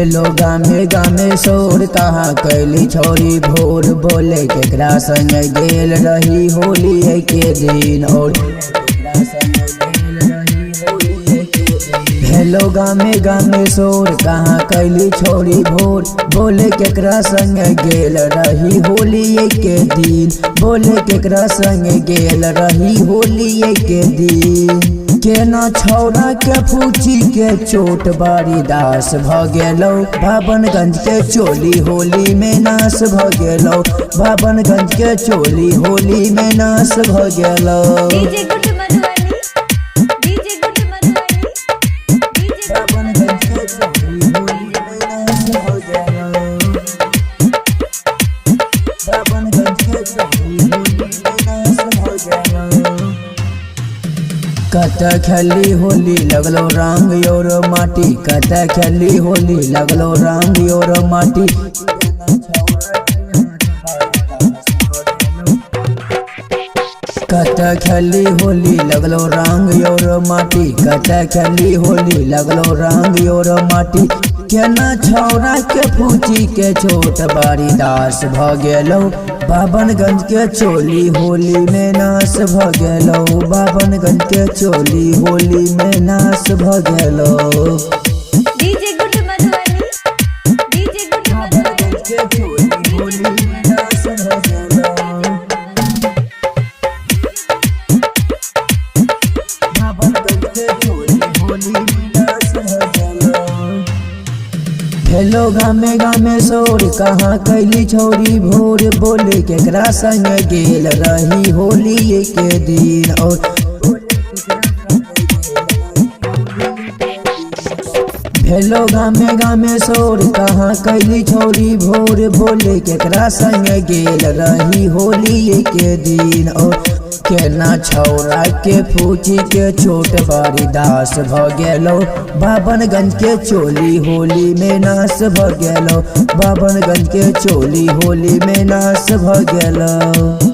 भेलो गामे गामे शोर कहाँ कैली छोरी भोर बोले केकरा संग गेल रही होली के दिन। और भेलो गामे गामे शोर कहाँ कैली छोरी भोर बोले केकरा संग गेल रही होली के दिन। बोले केकरा संग गेल रही होली के दिन। केना छौरा के फूची के चोट बारी दास भ गेलो बाबनगंज के चोली होली में नाश भ गेलो। बाबनगंज के चोली होली में नाश भ गेलो। बाबनगंज के चोली होली में नाश भ गेलो। बाबनगंज के चोली होली में नाश भ गेलो। कत खेली होली लगलो रंग और माटी। कत खेली होली लगलो रंग और माटी। कत खेली होली लगलो रंग और माटी। कत खेली होली लगलो रंग और माटी। केना छौरा के फूची के छोट बारी दास भ गेलो। बाबनगंज के चोली होली में नाश भ गेलो। बाबनगंज के चोली होली में नाश भ गेलो। बाबनगंज के चोली होली में नाश भ गेलो। बाबनगंज के चोली होली में नाश भ गेलो। भेलो गामे गामे शोर कहाँ कैली छोरी भोर बोले केकरा संग गेल रही होली के दिन। और भेलो गामे गामे शोर कहाँ कैली छोरी भोर बोले केकरा संग गेल रही होली के दिन। और केना छौरा के फूची के छोट बारी दास भ गेलो। बाबनगंज के चोली होली में नाश भ गेलो। बाबनगंज के चोली होली में नाश भ गेलो।